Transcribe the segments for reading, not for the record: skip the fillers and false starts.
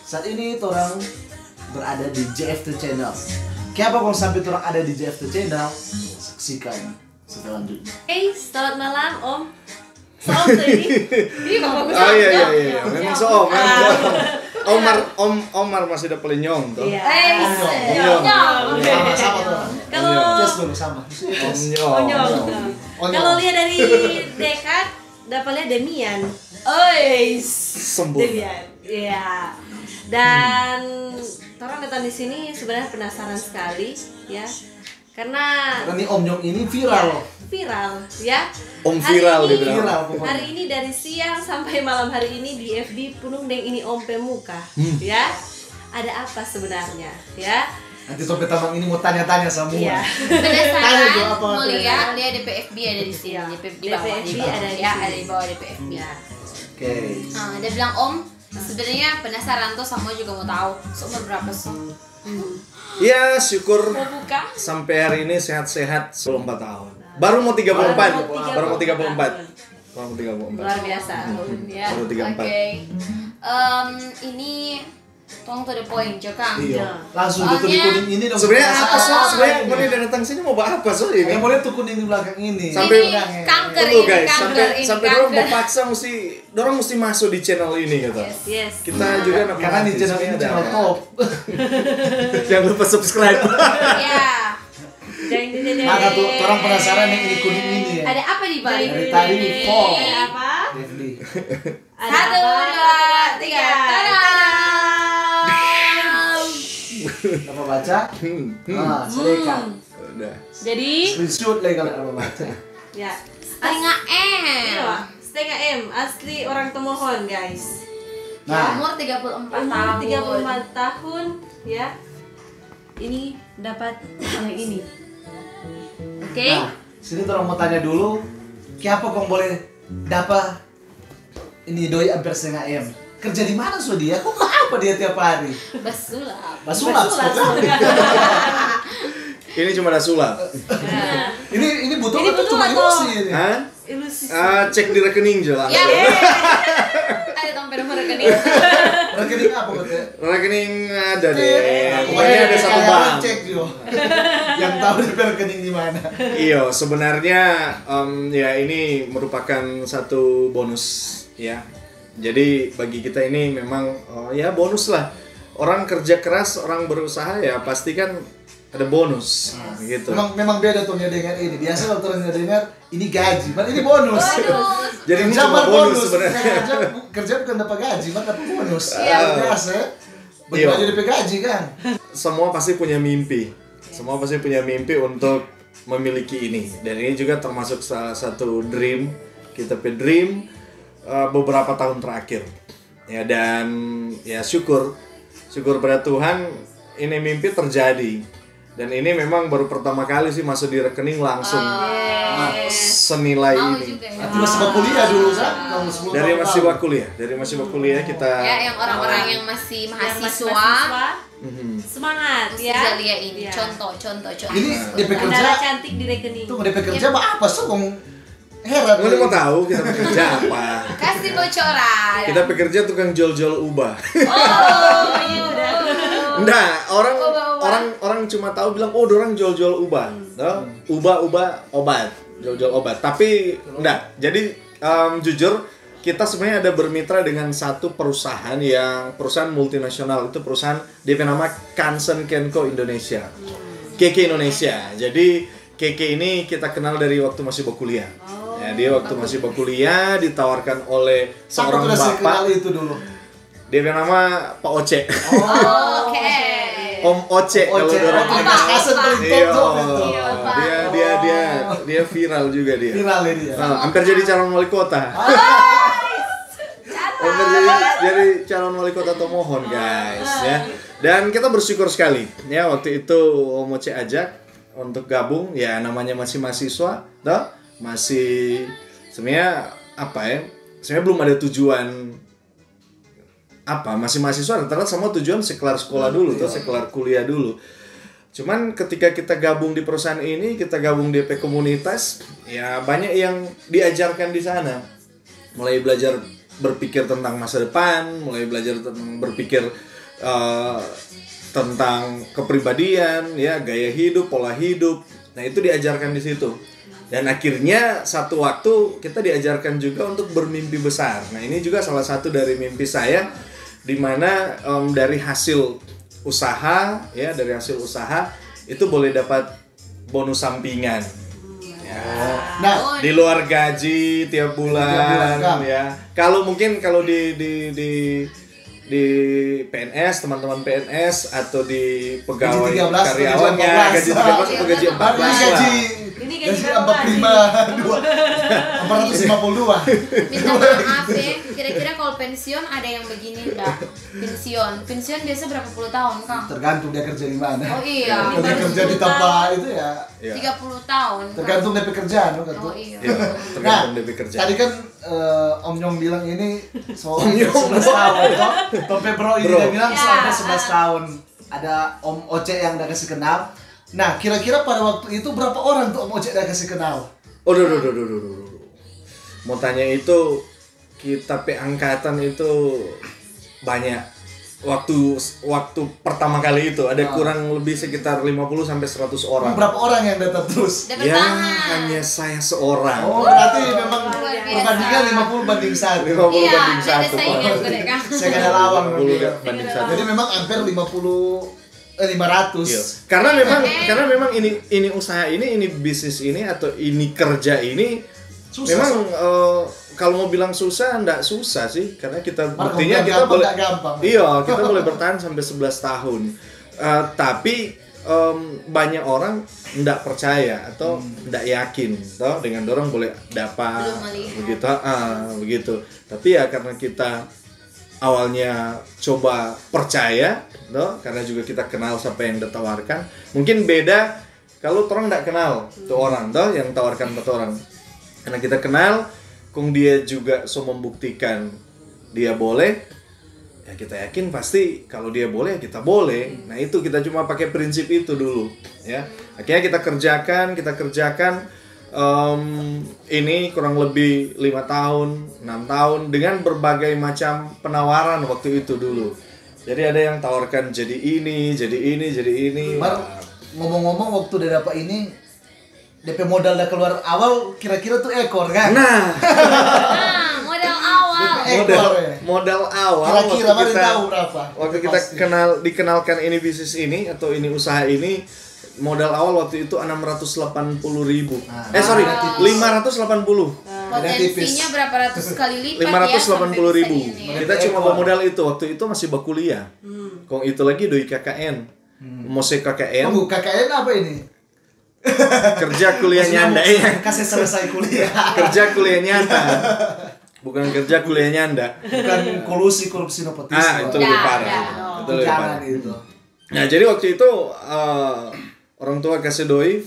Saat ini orang berada di JF2 Channel. Kenapa kalau sampai orang ada di JF2 Channel? Saksikan selanjutnya. Selamat malam Om. Soom tuh ini. Ini bagus. Oh iya. Memang Soom. Omar masih ada pelenyong tuh. Iya. Om. Sama tuh. Kalau Tes dulu sama. Onyong. Kalau lihat dari dekat dapat lihat Demian. Sembuh. Demian. Iya. Dan orang datang di sini sebenarnya penasaran sekali ya. Karena Ini Om Nyong ini viral loh. Viral ya. Om viral Hari ini- dibilang. Viral pokoknya. Hari ini dari siang sampai malam hari ini di FB penuh dengan ini Om Pemuka ya. Ada apa sebenarnya ya? Nanti Sobat Tamang ini mau tanya-tanya semua. Iya. Tanya Penasaran dulu apa mau tanya. lihat dia DPFB ada di sini, Iya. di bawah, DPFB di bawah. ada di Ya, sini. ada di bawah DPFB. Ya. Oke. Dia bilang Om, sebenarnya penasaran tuh sama juga mau tahu umur berapa sih? Ya syukur Mau buka? sampai hari ini sehat-sehat 24 tahun. Baru mau 34. Baru mau 34. Baru mau 34. Luar biasa ya. Baru 34. Oke. Ini tolong to the point, Jokang. Iya. Langsung gitu di Soalnya- kuning ini dong. Sebenarnya apa sih? Penasaran Sebenarnya ini. mau dia datang sini mau bahas apa soal ini? Yang boleh tuh kuning di belakang ini. Sampai- Ini kanker Tunggu ini, guys, kanker ini, sampai dorong kanker. memaksa dorong mesti masuk di channel ini gitu. Yes. Kita juga Karena di channel ini channel top. Jangan lupa subscribe. Ya. Jangan Maka tuh orang penasaran yang ini kuning ini ya. Ada apa di balik? Dari tadi nih, fall. Ada apa? Deadly. Ada Satu, apa? dua, tiga. Apa baca? Nah, silakan. Udah. Jadi Screenshot lagi kalau apa baca. ya. Setengah M. Iya, setengah M asli orang Tomohon guys. Nah, Umur 34 Umur tahun. 34 tahun ya. Ini dapat yang ini. Oke. nah, sini orang mau tanya dulu, kenapa kau boleh dapat ini doi hampir setengah M? Kerja di mana so dia? Kok apa dia tiap hari? Besulap. Basulap. Ini cuma ada sulap. Nah, Ini butuh Ini atau butuh cuma atau- emosi ini? Hah? ilusi. Cek di rekening jelas. Ya. Ada tompel nomor rekening. Rekening apa katanya? Rekening ada deh. Pokoknya ada satu Kayak bank. cek juga. Yang tahu di rekening di mana. Iya, sebenarnya ya ini merupakan satu bonus ya. Jadi bagi kita ini memang ya bonus lah. Orang kerja keras, orang berusaha ya pasti kan ada bonus gitu. Memang beda tuh dengan ini. Biasa kalau orang dengar ini gaji, padahal ini bonus. Bonus. Jadi ini Kerja cuma mah bonus sebenarnya. Kerja bukan dapat gaji, mah dapat bonus. Iya. Biasa. Bagi Iya. aja dapat gaji kan. Semua pasti punya mimpi. Semua pasti punya mimpi untuk memiliki ini. Dan ini juga termasuk salah satu dream. Kita punya dream beberapa tahun terakhir. Ya dan ya syukur pada Tuhan ini mimpi terjadi. Dan ini memang baru pertama kali sih masuk di rekening langsung senilai Mau ini. juga ya. Nanti masih kuliah dulu kan? Kalau 10 Dari tahun masih lalu. kuliah, dari masih kuliah kita Ya, yang orang-orang yang masih Yang masih mahasiswa. mahasiswa, Mhm. semangat Mesti ya. lihat ini. Iya. Contoh. Ini DP kerja. Andara cantik di rekening. Tuh DP kerja mah apa sih? Kong heran. Lu mau tahu kita bekerja apa? Kasih bocoran. Kita bekerja tukang jual-jual ubah. Oh, iya udah. Nah, orang Ubah-ubah. orang cuma tahu bilang oh, orang jual-jual ubah. Nah, ubah obat, jual-jual obat. Tapi enggak. Jadi jujur kita sebenarnya ada bermitra dengan satu perusahaan yang perusahaan multinasional, itu perusahaan DP nama Kansen Kenko Indonesia. KK Indonesia. Jadi KK ini kita kenal dari waktu masih berkuliah. Ya, dia waktu masih berkuliah ditawarkan oleh Siapa seorang tuh saya kenal bapak. itu dulu? Dia nama Pak Oce. Oke. Om Oce kalau orang Opa. Kasen paling Iya, top itu. Iya, Pak. dia viral juga dia. Viral ini ya. Nah, hampir jadi calon wali kota. Hampir jadi calon wali kota Tomohon guys ya. Dan kita bersyukur sekali ya waktu itu Om Oce ajak untuk gabung ya namanya masih mahasiswa, toh masih sebenarnya apa ya? Sebenarnya belum ada tujuan apa masih mahasiswa rata-rata semua tujuan sekelar sekolah dulu tuh sekelar kuliah dulu. Cuman ketika kita gabung di perusahaan ini, kita gabung di DP komunitas, ya banyak yang diajarkan di sana. Mulai belajar berpikir tentang masa depan, mulai belajar tentang berpikir tentang kepribadian, ya, gaya hidup, pola hidup. Nah, itu diajarkan di situ. Dan akhirnya satu waktu kita diajarkan juga untuk bermimpi besar. Nah, ini juga salah satu dari mimpi saya, di mana dari hasil usaha, ya, dari hasil usaha itu boleh dapat bonus sampingan. Ya. Nah, Di luar gaji tiap bulan, Kak. ya. Kalau mungkin kalau di PNS, teman-teman PNS atau di pegawai Gaji 13, karyawannya gaji 13 atau gaji 14 lah. Ini gaji gaji berapa? 452. Minta maaf ya, kira-kira kalau pensiun ada yang begini enggak? Pensiun biasa berapa puluh tahun, Kang? Tergantung dia kerja di mana. Oh iya. Kalau dia kerja di tempat itu ya Ya. 30 tahun. Kang. tergantung dari pekerjaan loh, kan. Oh iya. Ya, tergantung dari kerja. Tadi kan Om Nyong bilang ini soal 11 tahun toh. Tompe bro ini Bro. dia bilang Ya. sampai 11 tahun. Ada Om Oce yang udah kasih kenal. Nah, kira-kira pada waktu itu berapa orang tuh Om Oce udah kasih kenal? Oh, duh. Mau tanya itu, kita angkatan itu banyak. Waktu pertama kali itu ada kurang lebih sekitar 50 sampai 100 orang. Berapa orang yang datang terus? Dapat Ya, tangan. hanya saya seorang. Oh, berarti memang Luar biasa. perbandingan 50 banding 1. 50 Iya, banding ada 1. saingan gede, Kang. Saya kada lawang. 50 banding 1. Jadi memang hampir 500. Iya. Karena memang ini usaha ini bisnis ini atau ini kerja ini Susah, memang kalau mau bilang susah enggak susah sih, karena kita Marco, buktinya gampang, kita boleh enggak gampang. Iya, kita boleh bertahan sampai 11 tahun. Tapi banyak orang enggak percaya atau enggak yakin toh dengan dorong boleh dapat Belum melihat. begitu. Tapi ya karena kita awalnya coba percaya, toh, karena juga kita kenal siapa yang ditawarkan. Mungkin beda kalau orang nggak kenal tuh orang, toh, yang tawarkan ke orang. Karena kita kenal, kung dia juga so membuktikan dia boleh, ya kita yakin pasti kalau dia boleh kita boleh. Nah itu kita cuma pakai prinsip itu dulu, ya. Akhirnya kita kerjakan. Ini kurang lebih 5 tahun, 6 tahun dengan berbagai macam penawaran waktu itu dulu. Jadi ada yang tawarkan jadi ini. Mar, ngomong-ngomong waktu udah dapat ini DP modal udah keluar awal kira-kira tuh ekor kan? Nah, Nah, modal awal. modal awal Kira-kira waktu Mar tahu berapa? waktu kita dikenalkan ini bisnis ini atau ini usaha ini, modal awal waktu itu 680.000. Sorry, 580. Potensinya berapa ratus kali lipat ya? 580.000. Ini. Kita cuma bermodal itu waktu itu masih berkuliah. Kong itu lagi doi KKN. Mau KKN, Tunggu, KKN apa ini? kerja kuliah nyanda ya. Kasih selesai kuliah. Kerja kuliah nyata. Bukan kerja kuliah nyanda. Bukan korupsi nepotisme. Itu lebih Dah, parah. dah. Itu lebih Jangan parah. itu. Nah, jadi waktu itu orang tua kasih doi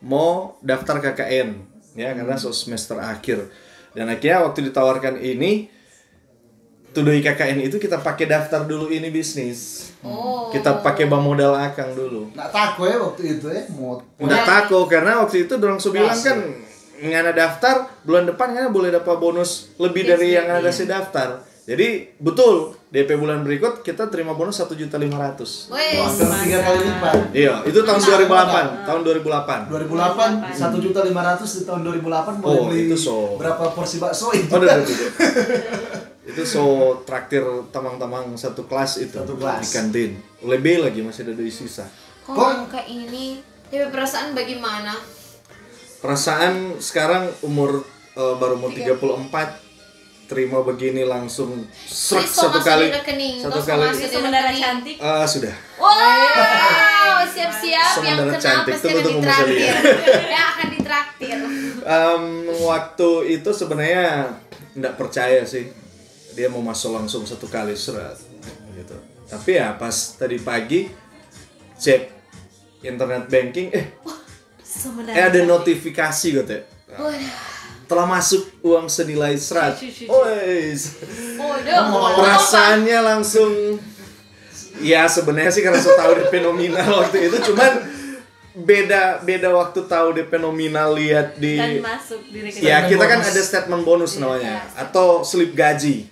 mau daftar KKN, ya, karena semester akhir. Dan akhirnya waktu ditawarkan ini, tuh doi KKN itu kita pakai daftar dulu ini bisnis. Oh. Kita pakai modal akang dulu. Nggak takut ya waktu itu ya mau. Udah takut karena waktu itu dorong bilang kan ngana daftar bulan depan ngana boleh dapat bonus lebih dari yang ngana kasih daftar. Jadi betul DP bulan berikut kita terima bonus 1.500.000. Wes. Hampir 3 kali lipat. Iya, itu tahun 2008. Tahun 2008. 2008 1.500.000 di tahun 2008 boleh Oh, beli itu so. berapa porsi bakso itu? Oh, udah. Itu so traktir tamang-tamang satu kelas itu Satu kelas. di kantin. Lebih lagi masih ada sisa. Kok angka ini? Tapi perasaan bagaimana? Perasaan sekarang baru umur 34, terima begini langsung serak Please, kok satu masih kali. di rekening? Satu Kok kali. masih di Saudara rekening? cantik. Sudah. Wow, siap-siap yang Saudara kenal cantik, pasti akan tunggu ditraktir. Ya akan ditraktir. Waktu itu sebenarnya nggak percaya sih dia mau masuk langsung satu kali serat gitu. Tapi ya pas tadi pagi cek internet banking Sebenarnya ada notifikasi gitu ya. Telah masuk uang senilai serat. Wes. Waduh. Perasaannya langsung ya sebenarnya sih karena saya tahu di fenomenal waktu itu, cuman beda waktu tahu DP nominal lihat di Dan masuk di rekening. ya kita kan bonus. ada statement bonus namanya atau slip gaji.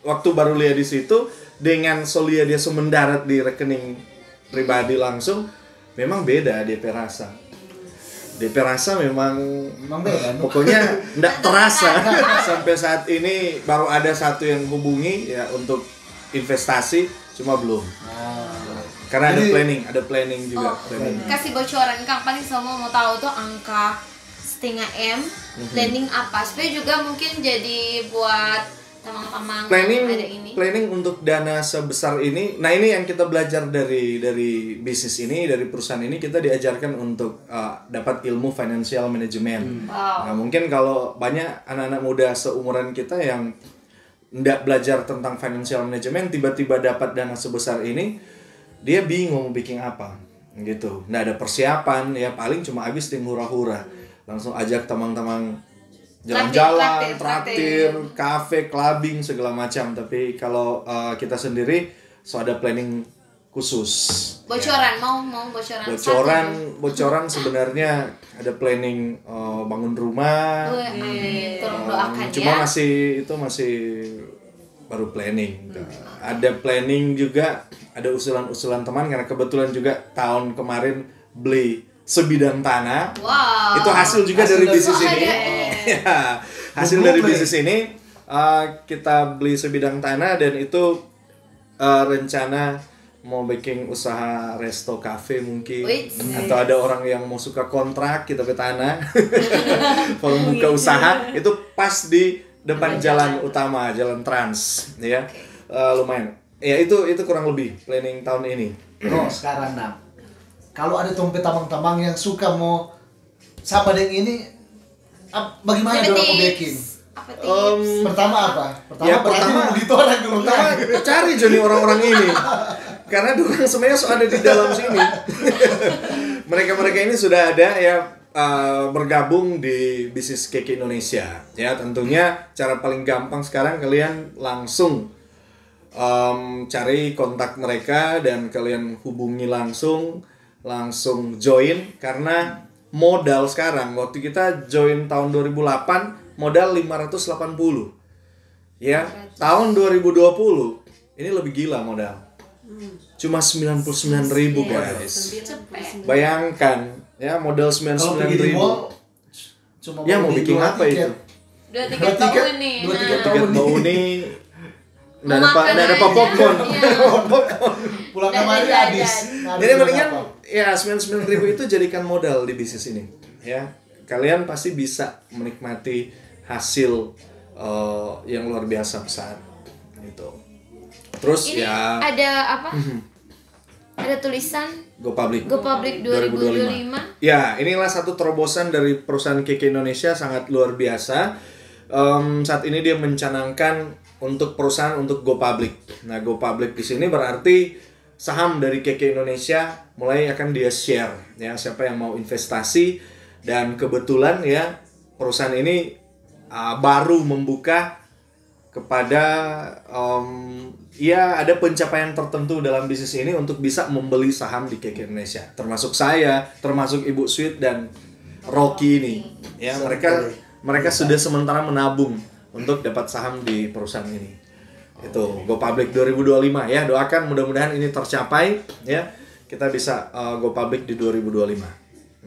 Waktu baru lihat di situ dengan solia dia mendarat di rekening pribadi langsung, memang beda DP rasa. DP rasa memang beda. pokoknya enggak terasa sampai saat ini. Baru ada satu yang hubungi ya untuk investasi, cuma belum. Karena Jadi- ada planning juga. Planning. Kasih bocoran Kang, paling semua mau tahu tuh angka setengah M, planning apa supaya juga mungkin jadi buat tamang-tamang ada ini. Planning untuk dana sebesar ini. Nah, ini yang kita belajar dari bisnis ini, dari perusahaan ini, kita diajarkan untuk dapat ilmu financial management. Wow. Nah, mungkin kalau banyak anak-anak muda seumuran kita yang nggak belajar tentang financial management, tiba-tiba dapat dana sebesar ini, dia bingung mau bikin apa gitu. Nggak ada persiapan, ya paling cuma habis di hura-hura. Langsung ajak teman-teman jalan-jalan, traktir, kafe, clubbing, segala macam. Tapi kalau kita sendiri ada planning khusus. Bocoran, mau bocoran. Bocoran sebenarnya ada planning bangun rumah. Tolong doakan Cuma ya. masih baru planning. Ada planning juga, ada usulan-usulan teman karena kebetulan juga tahun kemarin beli sebidang tanah. Wow. Itu hasil juga Hasil dari dari- bisnis Oh, ini. ada. Ya, hasil Bumbu dari beli. bisnis ini kita beli sebidang tanah dan itu rencana mau bikin usaha resto cafe mungkin. Wih. Atau ada orang yang mau suka kontrak kita ke tanah mau buka usaha itu pas di depan jalan utama, jalan trans ya. Lumayan ya, itu kurang lebih planning tahun ini. Bro, sekarang Nam, kalau ada tumpet tamang-tamang yang suka mau sama dengan ini, bagaimana Ada dong mau tips. bikin? Apa tips? Pertama apa? Ya, Berarti pertama- mau begitu orang dulu kan? Pertama cari jadi orang-orang ini karena dorang sebenarnya ada di dalam sini. Mereka ini sudah ada ya bergabung di bisnis Keke Indonesia ya. Tentunya cara paling gampang sekarang kalian langsung cari kontak mereka dan kalian hubungi langsung join. Karena modal sekarang, waktu kita join tahun 2008 modal 580 ya. Tahun 2020 ini lebih gila modal, cuma 99.000 guys. Bayangkan ya, modal Kalau pergi di 99.000. mall, cuma Ya mau beli bikin dua apa tiket. itu? Dua Dua tiket tiket, tahun nih. dua tiket Tiket bau nih. Nggak Makan ada aja. popcorn. Iya. Pulang Dan kemari jajan. habis. Nggak ada Jadi bilang mendingan apa. ya 99.000 itu jadikan modal di bisnis ini ya. Kalian pasti bisa menikmati hasil yang luar biasa besar gitu. Terus Ini ya ada apa? Ada tulisan Go Public. Go Public 2025. Ya, inilah satu terobosan dari perusahaan Keke Indonesia sangat luar biasa. Saat ini dia mencanangkan untuk perusahaan untuk Go Public. Nah, Go Public di sini berarti saham dari Keke Indonesia mulai akan dia share ya, siapa yang mau investasi. Dan kebetulan ya perusahaan ini baru membuka kepada ya ada pencapaian tertentu dalam bisnis ini untuk bisa membeli saham di Keke Indonesia, termasuk saya, termasuk Ibu Sweet dan Rocky ini ya. Mereka sudah sementara menabung untuk dapat saham di perusahaan ini. Itu Go Public 2025 ya. Doakan mudah-mudahan ini tercapai ya. Kita bisa Go Public di 2025.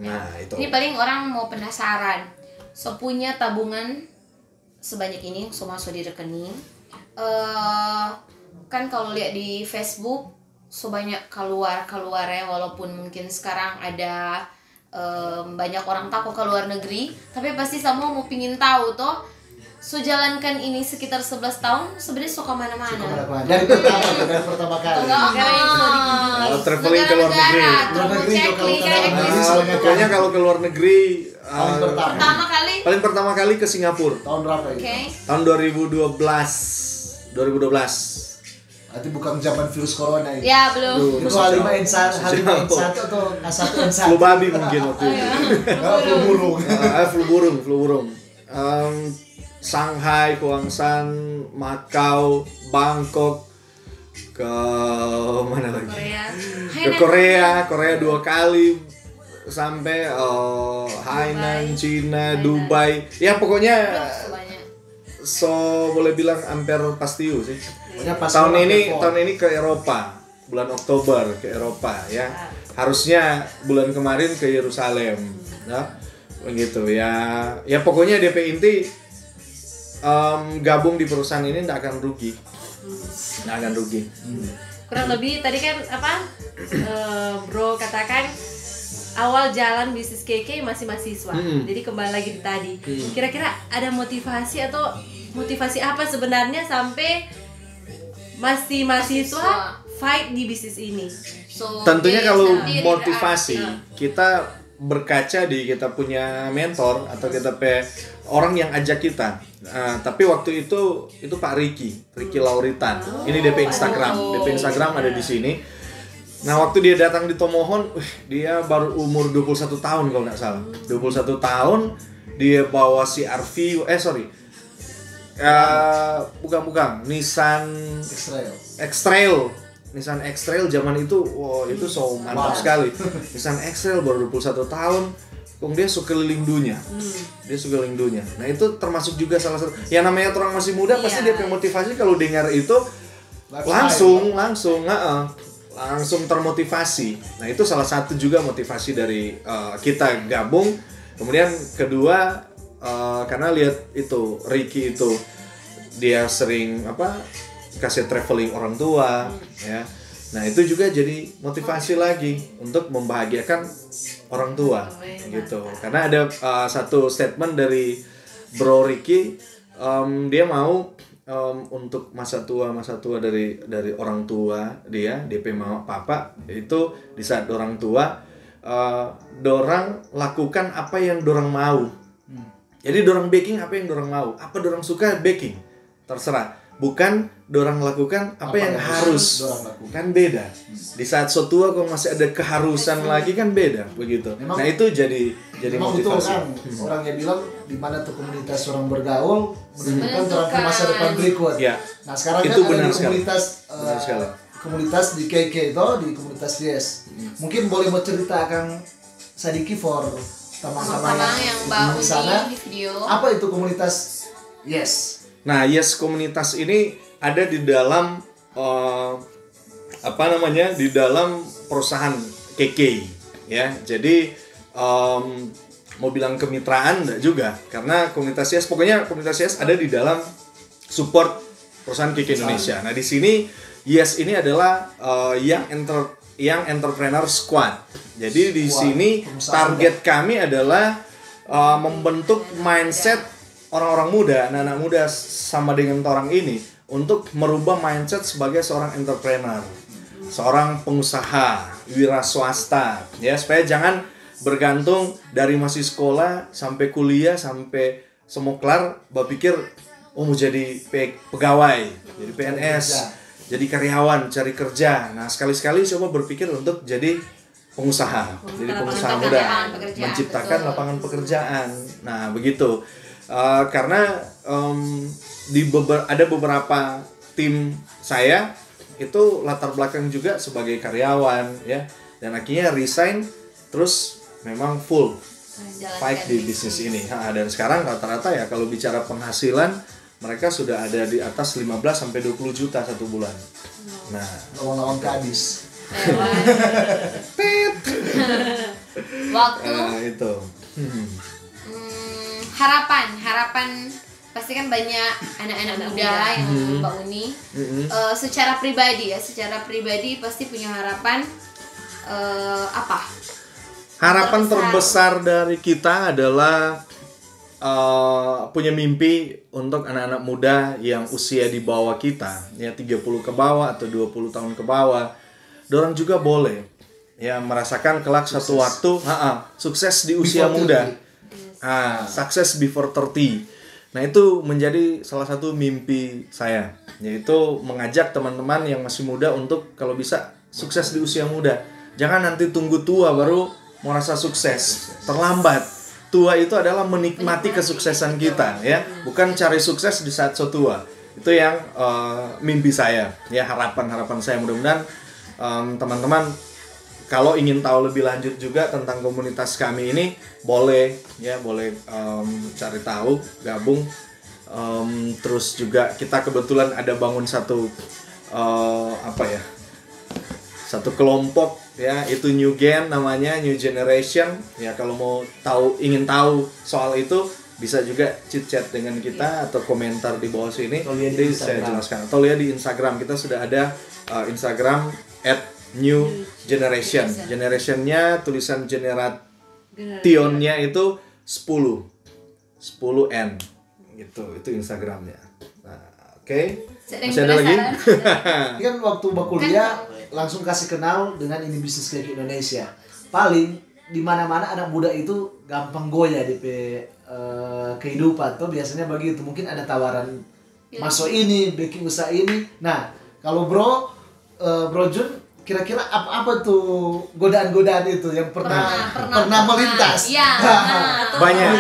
Nah, itu. Ini paling orang mau penasaran. So punya tabungan sebanyak ini, so masuk di rekening. Kan kalau lihat di Facebook, so banyak keluar ya, walaupun mungkin sekarang ada banyak orang takut ke luar negeri, tapi pasti semua mau pingin tahu toh. So jalankan ini sekitar 11 tahun, sebenarnya so kemana-mana. Dari pertama kali. Traveling ke luar negeri. Luar negeri juga kalau ke dalam negeri soalnya Pokoknya kalau ke luar negeri paling pertama. Pertama kali. paling pertama kali ke Singapura Tahun berapa itu? Oke. tahun 2012. Berarti bukan zaman virus corona ini. Ya, belum. Itu H5N1 atau H1N1. Flu babi mungkin waktu itu. Flu burung. Flu burung. Shanghai, Huangshan, Macau, Bangkok, ke mana lagi? Korea. Ke Korea 2 kali. sampai Hainan, Cina, Dubai. Ya pokoknya Sebanyak. boleh bilang hampir pastiu sih. Pokoknya pas Tahun ini ke Eropa, bulan Oktober ke Eropa ya. Harusnya bulan kemarin ke Yerusalem, ya. Begitu ya. Ya pokoknya DP inti gabung di perusahaan ini nggak akan rugi. Nggak akan rugi. Kurang lebih tadi kan apa bro katakan awal jalan bisnis KK masih mahasiswa. Jadi kembali lagi tadi. Kira-kira ada motivasi atau motivasi apa sebenarnya sampai masih mahasiswa fight di bisnis ini? So, Tentunya dia kalau sendiri motivasi kita berkaca di kita punya mentor atau kita orang yang ajak kita. Tapi waktu itu Pak Ricky Lauritan. Ini DP Instagram ada di sini. Nah, waktu dia datang di Tomohon, dia baru umur 21 tahun kalau nggak salah. 21 tahun dia bawa CR-V, bukan, Nissan Nissan X-Trail zaman itu, itu so mantap sekali. Nissan X-Trail baru 21 tahun, dia suka keliling dunia. Nah itu termasuk juga salah satu. Yang namanya orang masih muda pasti dia punya motivasi kalau dengar itu langsung termotivasi. Nah itu salah satu juga motivasi dari kita gabung. Kemudian kedua karena lihat itu Ricky itu dia sering kasih traveling orang tua ya. Nah itu juga jadi motivasi lagi untuk membahagiakan orang tua gitu. Karena ada satu statement dari Bro Ricky, dia mau untuk masa tua dari orang tua dia DP mama papa itu di saat orang tua dorang lakukan apa yang dorang mau. Jadi dorang baking apa yang dorang mau, apa dorang suka baking terserah. Bukan dorang lakukan apa yang harus, kan beda. Di saat so tua kok masih ada keharusan lagi kan beda begitu. Nah itu jadi memang motivasi. Betul kan, orangnya bilang di mana tuh komunitas orang bergaul menentukan orang ke masa depan berikut. Ya. Nah sekarang Itu kan ada benar di komunitas komunitas di KK itu di komunitas Yes. Mungkin boleh mau cerita Kang Sadiki for teman-teman yang baru di sana. di video. Apa itu komunitas Yes? Nah, Yes komunitas ini ada di dalam di dalam perusahaan KK ya. Jadi mau bilang kemitraan enggak juga karena komunitas Yes ada di dalam support perusahaan KK Indonesia. Nah, di sini Yes ini adalah Young Entrepreneur Squad. Jadi di sini target kami adalah membentuk mindset orang-orang muda, anak-anak muda sama dengan orang ini untuk merubah mindset sebagai seorang entrepreneur, seorang pengusaha, wira swasta, ya supaya jangan bergantung dari masih sekolah sampai kuliah sampai semua kelar, berpikir mau jadi pegawai, jadi PNS, jadi karyawan, cari kerja. Nah sekali-sekali coba berpikir untuk jadi pengusaha, jadi pengusaha muda, menciptakan lapangan pekerjaan. Nah begitu. Karena ada beberapa tim saya itu latar belakang juga sebagai karyawan ya, dan akhirnya resign terus memang full fight di bisnis ini. Dan sekarang rata-rata ya kalau bicara penghasilan mereka sudah ada di atas 15 sampai 20 juta satu bulan. Nah, lawan-lawan gadis. Waktu itu. Harapan pasti kan banyak anak-anak muda yang Mbak Uni secara pribadi pasti punya harapan apa? Harapan terbesar dari kita adalah punya mimpi untuk anak-anak muda yang usia di bawah kita, ya 30 ke bawah atau 20 tahun ke bawah. Dorang juga boleh ya merasakan kelak satu waktu sukses di usia muda. Success before 30. Nah itu menjadi salah satu mimpi saya, yaitu mengajak teman-teman yang masih muda untuk kalau bisa sukses di usia muda. Jangan nanti tunggu tua baru mau rasa sukses, terlambat. Tua itu adalah menikmati kesuksesan kita ya, bukan cari sukses di saat so tua. Itu yang mimpi saya ya, harapan saya. Mudah-mudahan teman-teman kalau ingin tahu lebih lanjut juga tentang komunitas kami ini, boleh cari tahu, gabung. Terus juga kita kebetulan ada bangun satu satu kelompok ya, itu New Gen namanya, New Generation ya. Kalau mau ingin tahu soal itu bisa juga chit chat dengan kita atau komentar di bawah sini, nanti saya jelaskan, atau lihat di Instagram. Kita sudah ada Instagram @New Generation. Generationnya tulisan generationnya itu 10N gitu, itu Instagramnya. Nah, oke. Masih ada lagi? Ini kan waktu kuliah langsung kasih kenal dengan ini bisnis cake Indonesia. Paling di mana-mana anak muda itu gampang goyah di kehidupan tuh biasanya begitu. Mungkin ada tawaran masuk ini, bikin usaha ini. Nah, kalau Bro Jun, kira-kira apa tuh godaan-godaan itu yang pernah melintas? Iya. Banyak.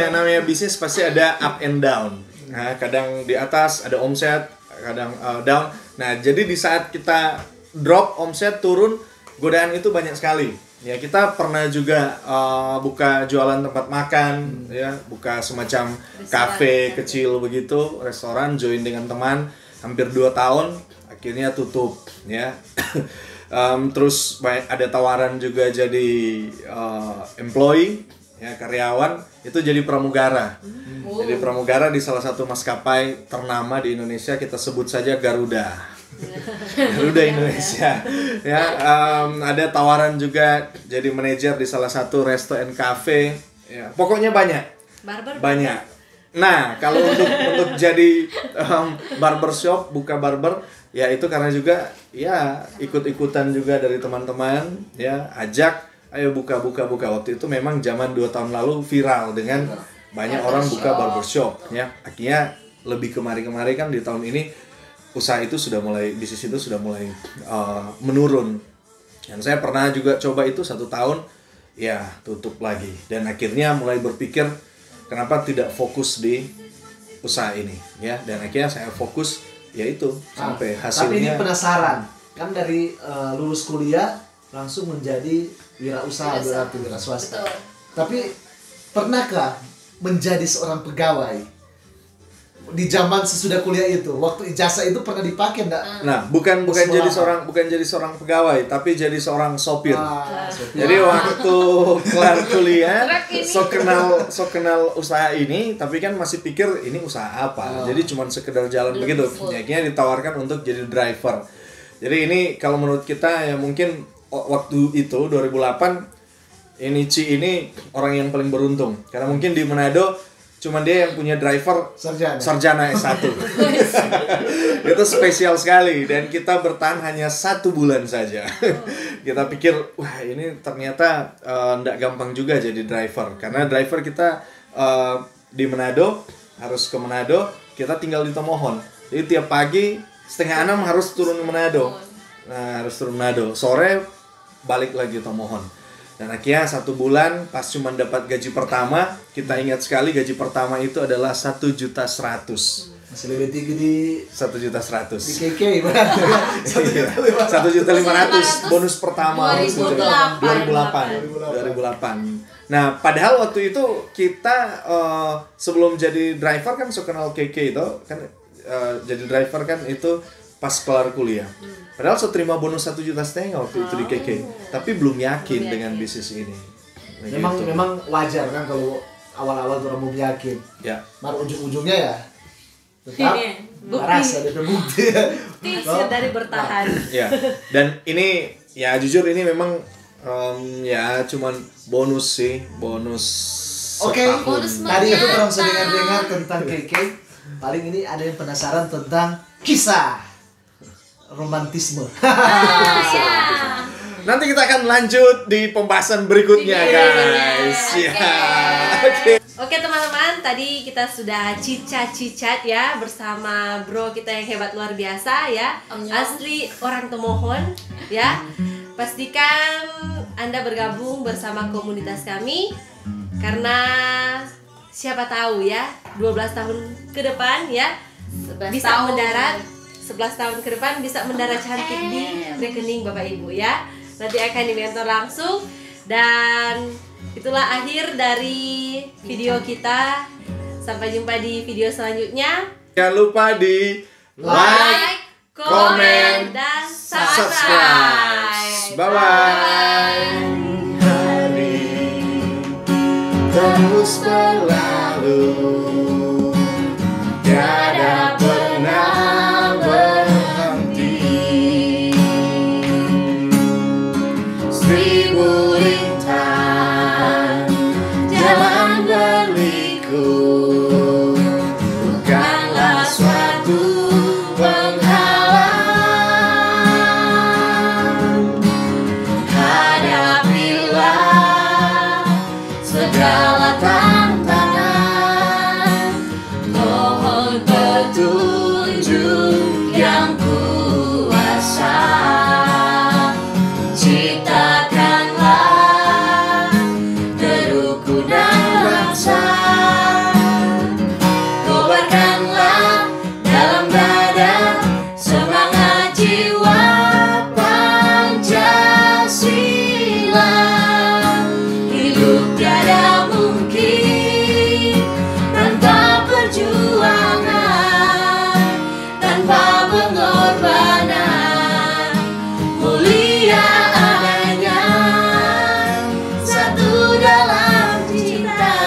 Namanya bisnis pasti ada up and down. Nah, kadang di atas ada omset, kadang down. Nah, jadi di saat kita drop omset, turun, godaan itu banyak sekali. Ya, kita pernah juga buka jualan tempat makan, ya, buka semacam kafe kecil begitu, restoran, join dengan teman, hampir 2 tahun, akhirnya tutup, ya. Terus ada tawaran juga jadi employee, ya, karyawan, itu jadi pramugara. Jadi pramugara di salah satu maskapai ternama di Indonesia, kita sebut saja Garuda. Garuda Indonesia. Ya, ada tawaran juga jadi manajer di salah satu resto and cafe. Ya, pokoknya banyak. Banyak. Nah, kalau untuk jadi barbershop, buka barber, ya itu karena juga ya ikut-ikutan juga dari teman-teman, ya, ajak ayo buka. Waktu itu memang zaman 2 tahun lalu viral dengan banyak orang buka barbershop, ya. Akhirnya lebih kemari-kemari kan di tahun ini bisnis itu sudah mulai menurun. Dan saya pernah juga coba itu 1 tahun, ya tutup lagi. Dan akhirnya mulai berpikir kenapa tidak fokus di usaha ini, ya. Dan akhirnya saya fokus yaitu sampai hasilnya. Tapi ini penasaran, kan dari lulus kuliah langsung menjadi wirausaha, berarti wira swasta. Betul. Tapi pernahkah menjadi seorang pegawai di zaman sesudah kuliah itu? Waktu ijazah itu pernah dipakai enggak? Nah, bukan jadi seorang pegawai, tapi jadi seorang sopir. Sopir. Jadi waktu kelar kuliah, so kenal usaha ini, tapi kan masih pikir ini usaha apa. Jadi cuma sekedar jalan begitu. Akhirnya ditawarkan untuk jadi driver. Jadi ini kalau menurut kita ya mungkin waktu itu 2008 ini orang yang paling beruntung, karena mungkin di Manado cuman dia yang punya driver sarjana S1. Itu spesial sekali, dan kita bertahan hanya 1 bulan saja. Kita pikir wah ini ternyata nggak gampang juga jadi driver, karena driver kita di Manado, harus ke Manado, kita tinggal di Tomohon. Jadi tiap pagi 5:30 harus turun Manado. Nah, harus turun Manado, sore balik lagi Tomohon. Dan akhirnya 1 bulan pas cuma dapat gaji pertama, kita ingat sekali gaji pertama itu adalah 1.100.000. Masih lebih tinggi di 1.100.000. di KK berarti. 1.500.000 bonus pertama 2008. Nah, padahal waktu itu kita sebelum jadi driver kan so kenal KK itu kan, jadi driver kan itu pas kelar kuliah. Padahal so terima bonus 1,5 juta waktu itu di KK, tapi belum yakin dengan bisnis ini. Memang wajar kan kalau awal-awal tuh belum yakin. Ya. Baru ujung-ujungnya ya tetap merasa ada bukti. Dari bertahan. Ya. Dan ini ya jujur ini memang ya cuman bonus sih, bonus. Oke, setahun. tadi itu orang dengar tentang KK. Paling ini ada yang penasaran tentang kisah romantisme. Nanti kita akan lanjut di pembahasan berikutnya, guys. Ya. Oke teman-teman, tadi kita sudah cicat ya bersama bro kita yang hebat luar biasa ya. Asli orang Tomohon ya. Pastikan Anda bergabung bersama komunitas kami, karena siapa tahu ya 12 tahun ke depan ya bisa mendarat 11 tahun ke depan bisa mendarat cantik di rekening Bapak Ibu ya. nanti akan dimentor langsung. Dan itulah akhir dari video kita. Sampai jumpa di video selanjutnya. Jangan lupa di like, komen, dan subscribe. Bye-bye. Hari terus berlalu, tiada pernah berhenti. Seribu rintangan jalan berliku, bukanlah suatu penghalang. Hadapilah segala tantangan, mohon petunjuk yang kuasa. Ciptakanlah kerukunan bangsa, kobarkanlah dalam dada semangat jiwa Pancasila. Hidup tiada mungkin tanpa perjuangan, tanpa pengorbanan. Mulia adanya satu dalam cinta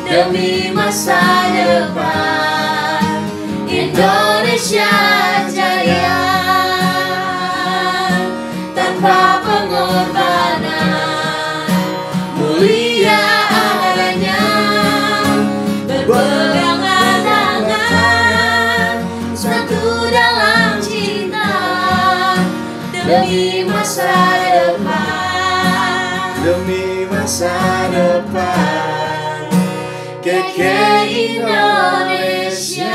demi masa depan Indonesia jaya. Tanpa pengorbanan, mulia adanya berpegangan tangan, satu dalam cinta demi masa depan, demi masa depan. KK Indonesia.